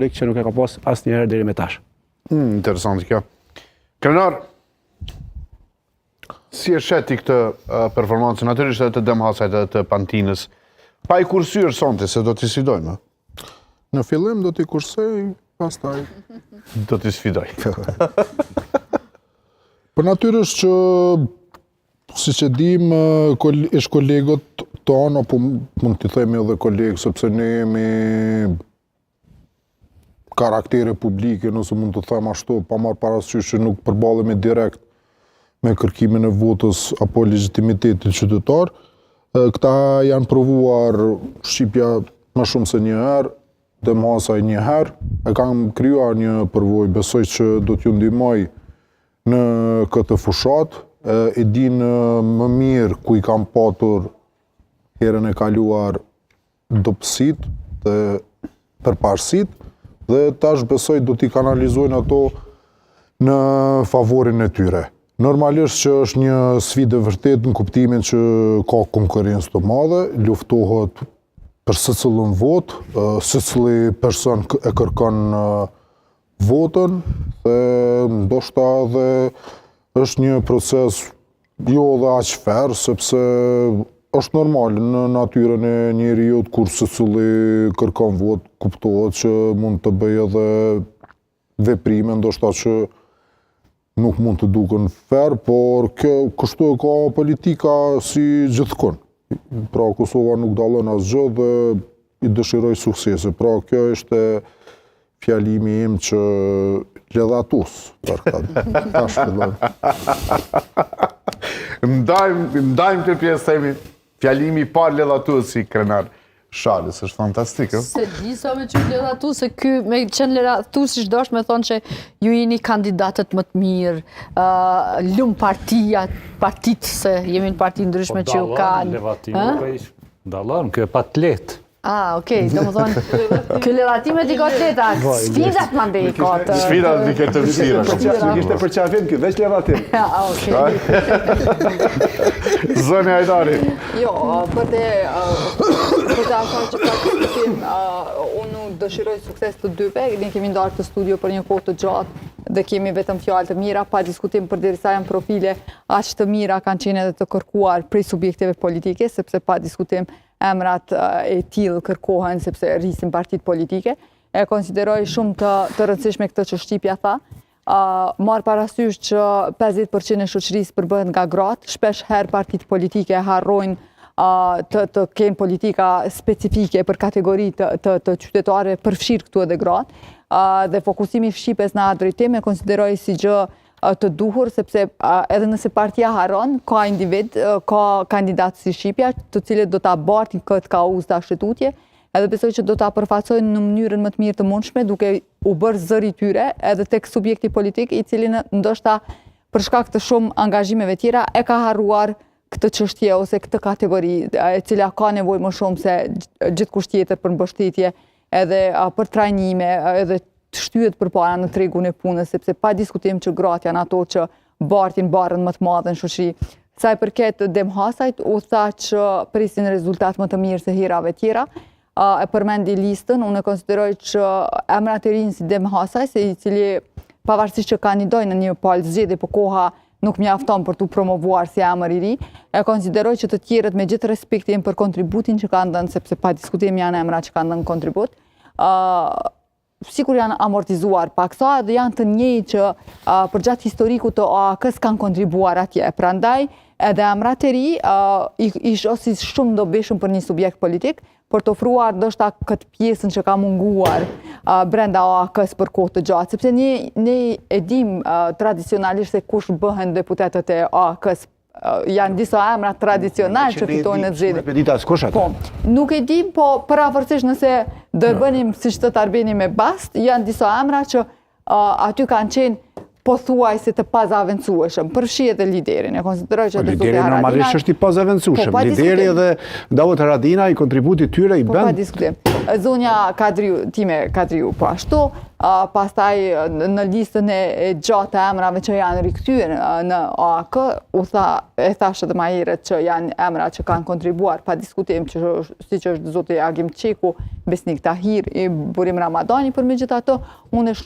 lik që nuk e ka pas asnjëherë deri më tash. Interesant kjo. Krenar, si e sheti këtë performancë, natyrisht edhe të Demhasajt edhe të Pantinës, pa i kursyer sonte se do t'i sfidojmë. Në fillim do t'i kursej, pastaj Do t'i sfidoj. Për natyrisht që, si që dim, ish kolegët tonë, apo mund t'i themi edhe kolegë, sepse ne jemi karaktere publike, nëse mund të them ashtu, pa marrë parasysh që nuk përballemi direkt me kërkimin e votës apo legitimitetit qytetar. Këta janë provuar Shqipja më shumë se një herë, Demhasaj një herë, e kam krijuar një përvojë, besoj që do t'ju ndihmoj në këtë fushat, e din më mirë ku i kam patur herën e kaluar dobësit dhe përparësit, dhe tash besoj do t'i kanalizojnë ato në favorin e tyre. Normalisht që është një sfidë e vërtet në kuptimin që ka konkurrencë të madhe, luftohet për secilin vot, secili person e kërkon votën, dhe ndoshta edhe është një proces jo dhe aq ferr, sepse është normal në natyrën e njeriut kur secili kërkon votë, kuptohet që mund të bëjë edhe veprime ndoshta që nuk mund të duken ferr, por kështu e ka politika si gjithkund. Pra Kosova nuk dallon asgjë dhe i dëshiroj suksese. Pra kjo është fjalimi im që ledhatus për këtë. Tash fillon. Ndajmë këtë pjesë themi fjalimi pa ledhatus si Krenar Shalës, është fantastik. Se di sa me që ledhatus, se ky me qenë ledhatus ish dosh me thonë që ju jeni kandidatët më të mirë, lumë partit, se jemi në parti ndryshme që ju kanë. Dallon, kjo e pa të letë. Okej, do më thonë, kjo ledhatimet i ka atleta, sfidat ma ndej i ka të... Sfidat i këtë vështira. Nuk ishte për qafim kjo, veç ledhatim. Zëni Hajdari. Jo, për të asaj që ka të diskutim, unë dëshiroj sukses të dyve, ne kemi ndarë të studio për një kohë të gjatë dhe kemi vetëm fjalë të mira, pa diskutim përderisa janë profile aq të mira kanë qenë edhe të kërkuar prej subjekteve politike, sepse pa diskutim emrat e tillë kërkohen sepse rrisin partit politike. E konsideroj shumë të rëndësishme këtë që Shqipja tha. Marr parasysh që 50% e shoqërisë përbëhet nga gratë, shpesh herë partit politike harrojnë të kenë politika specifike për kategori të qytetarëve, përfshirë këtu edhe gratë. Dhe fokusimi i Shqipes në atë drejtim e konsideroj si gjë të duhur, sepse edhe nëse partia haron, ka individ, ka kandidatë si Shqipja, të cilët do ta bartin këtë kauzë të ashtetutje, edhe besoj që do ta përfaqësojnë në mënyrën më të mirë të mundshme, duke u bërë zëri tyre, edhe tek subjekti politik, i cili ndoshta për shkak të shumë angazhimeve tjera e ka harruar këtë çështje ose këtë kategori, e cila ka nevojë më shumë se gjithkusht tjetër për mbështetje, edhe për trajnime, edhe të shtyhet përpara në tregun e punës, sepse pa diskutim që gratë janë ato që bartin barrën më të madhe në shoqëri. Sa i përket Demhasajt, u tha që prisin rezultat më të mirë se herave tjera. E përmendi listën, unë e konsideroj që emrat e rinj si Demhasaj, se i cili pavarësisht që kandidojnë në një palë zgjedhje, po koha nuk mjafton për t'u promovuar si emër i ri, e konsideroj që të tjerët me gjithë respektin për kontributin që kanë dhënë, sepse pa diskutim janë emra që kanë dhënë kontribut, sikur janë amortizuar paksa dhe janë të njëjtë që përgjatë historikut të OAK-s kanë kontribuar atje. Prandaj edhe emrat e ri i shohin shumë dobishëm për një subjekt politik, për të ofruar ndoshta këtë pjesën që ka munguar brenda OAK-s për kohë të gjatë, sepse ne e dim tradicionalisht se kush bëhen deputetët e OAK-s. Janë disa emra tradicional që fitojnë në zgjedhje. Po, nuk e dim, po paravorësisht nëse do e bënim siç thot Arbeni me bast, janë disa emra që aty kanë qenë pothuajse të pazavencueshëm, përfshi edhe liderin. E konsideroj që Lideri normalisht është i pazavencueshëm. Lideri edhe Davut Haradinaj, kontributi tyre i po pa bën. diskutim. Zonja Kadriu po ashtu, pastaj në listën e gjatë e emrave që janë rikthyer në OAK, e thashë edhe më herët që janë emra që kanë kontribuar pa diskutim, që siç është zoti Agim Çeku, Besnik Tahir, i Burim Ramadani, por megjithatë unë